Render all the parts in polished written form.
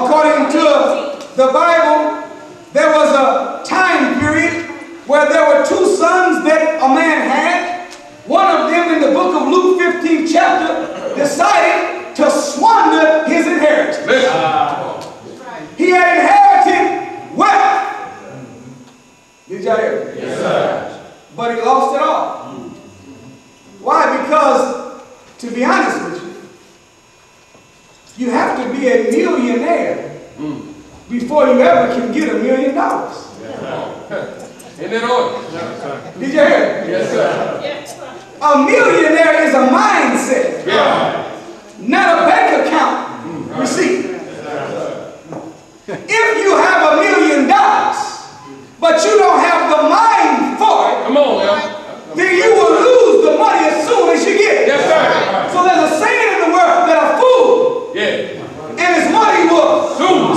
According to the Bible, there was a time period where there were two sons that a man had. One of them in the book of Luke 15th chapter decided to squander his inheritance. He had inherited wealth. Did y'all hear me? Yes, sir. But he lost it all. Why? Because, to be honest with you, you have to be a millionaire before you ever can get $1 million. In that order. Did you hear me? Yes, sir. A millionaire is a mindset, not a bank account receipt. If you have $1 million, but you don't have the mind for it, Come on, man. then you will lose the money as soon as you get it. Yes, sir. So there's a saying in the world that a fool and his money will soon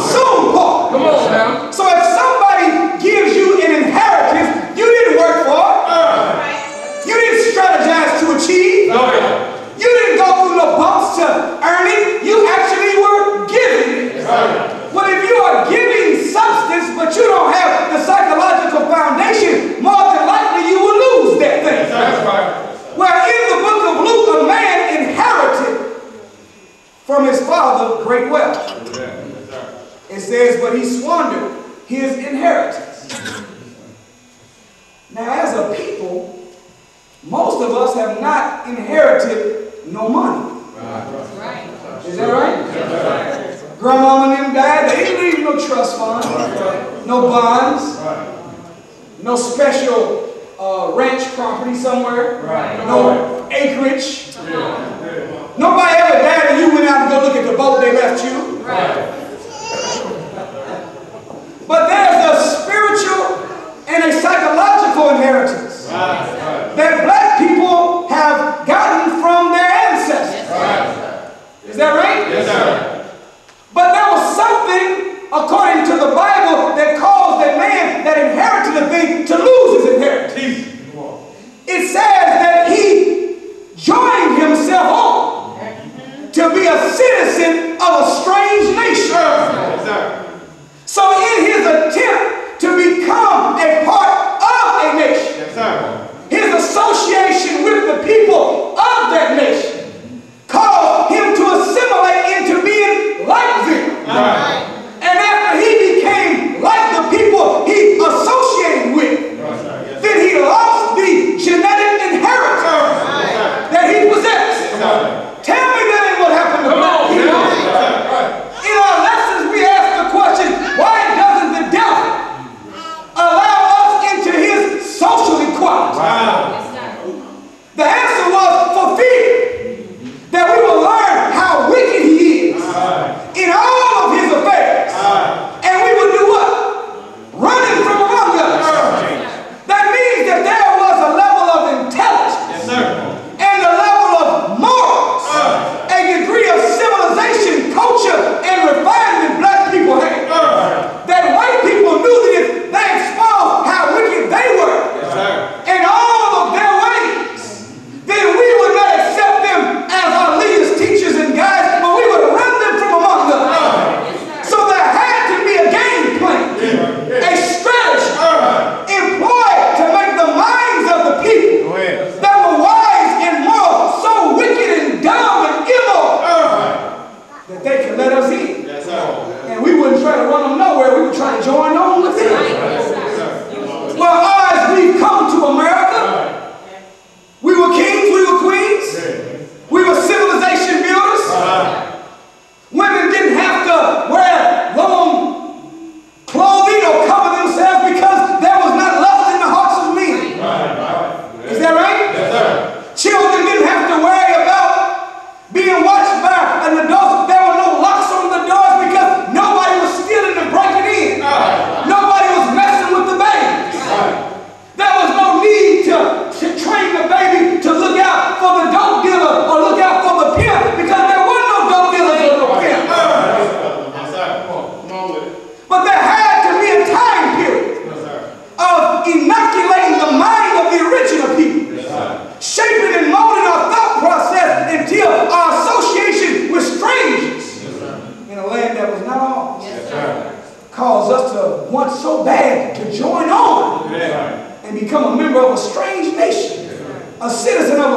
part. Come on, now. So if somebody gives you an inheritance, you didn't work for it. You didn't strategize to achieve. You didn't go through the bumps to earn it. You actually were giving it. Well, if you are giving substance, but you don't have the psychological foundation, more than likely you will lose that thing. That's right. Well, in the book of Luke, a man inherited from his father great wealth. It says, but he squandered his inheritance. Now, as a people, most of us have not inherited no money. Is that right? Grandmama and them died, they didn't leave no trust fund, no bonds, no special ranch property somewhere, no acreage. Nobody ever died and you went out and go look at the boat they left you. But there's a spiritual and a psychological inheritance that black people have gotten from their ancestors. Is that right? Yes, sir. But there was something, according to the Bible, that caused a man that inherited a thing to lose his inheritance. It says that he joined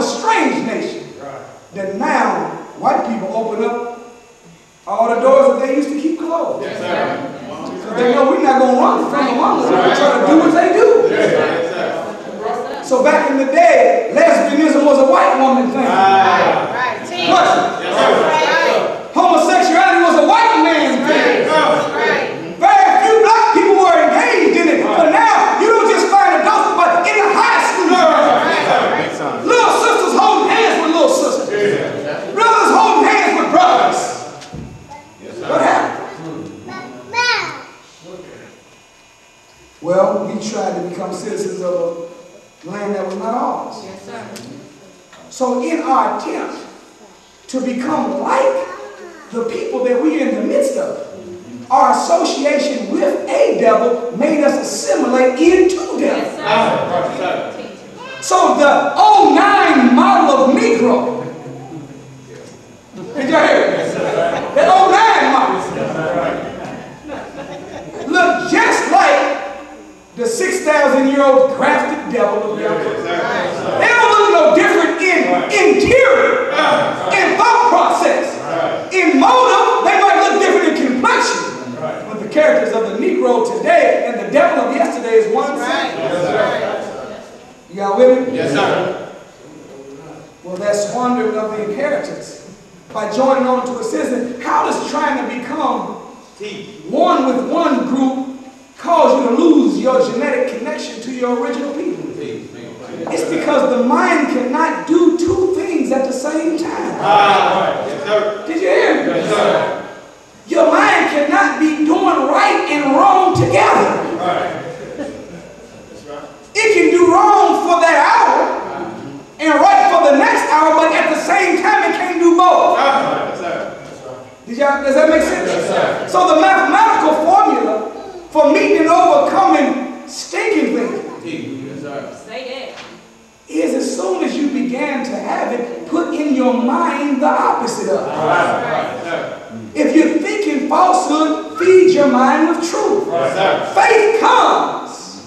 a strange nation. Then now, white people open up all the doors that they used to keep closed. Yes, sir. Because they know we're not going to run from among them. We're going to try to do what they do. Yes, sir. So back in the day, lesbianism was a white woman thing. Right. Question. Yes, sir. Homosexuality was a white man thing. Very few black people were engaged in it. But now, you don't just find adults, but in the high school. Little sisters holding hands with little sisters. Brothers holding hands with brothers. What happened? Well, we tried to become citizens of a land that was not ours. Yes, sir. So in our attempt to become like the people that we're in the midst of, our association with a devil made us assimilate into devil. So the '09 model of Negro, did you hear it? The '09 model looked just like the 6,000-year-old grafted devil of Yahweh. They don't look no different in interior, in thought process, in motive. They might look different in complexion, but the characters of the Negro today and the devil of yesterday is one same. You got with me? Yes, sir. Well, that squandering of the inheritance by joining on to a citizen. How does trying to become one with one group cause you to lose your genetic connection to your original people? It's because the mind cannot do two things at the same time. Did you hear me? Yes, sir. Your mind cannot be doing right and wrong together. It can do wrong for that hour and right for the next hour, but at the same time it can't do both. Does that make sense? So the mathematical formula for meeting and overcoming stinking things is as soon as you began to have it, put in your mind the opposite of it. If you're thinking falsehood, feed your mind with truth. Faith comes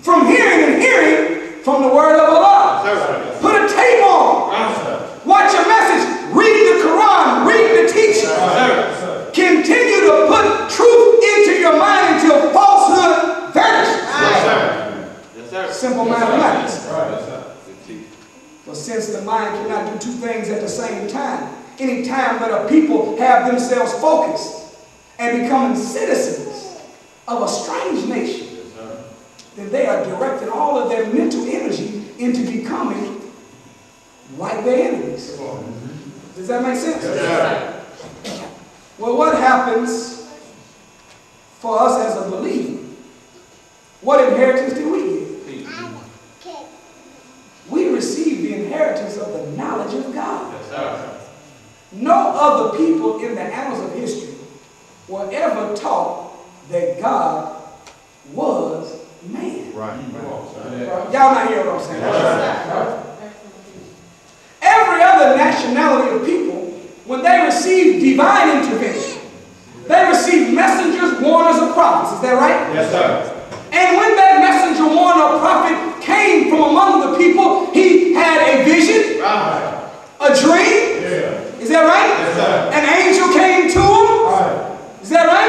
from hearing and hearing from the word of Allah. Put a tape on. Watch a message. Read the Quran. Read the teaching. Continue to put truth into your mind until falsehood vanishes. Simple mathematics. But since the mind cannot do two things at the same time, any time that a people have themselves focused and becoming citizens of a strange nation, then they are directing all of their mental energy into becoming like their enemies. Does that make sense? Well, what happens for us as a believer? What inheritance do we get? We receive the inheritance of the knowledge of God. No other people in the annals of history were ever taught that God was man. Y'all not hear what I'm saying? Every other nationality of people, when they receive divine intervention, they receive messengers, warners, or prophets. Is that right? Yes, sir. And when that messenger, warner, or prophet came from among the people, he had a vision, a dream. Is that right? Yes, sir. An angel came to him. Is that right?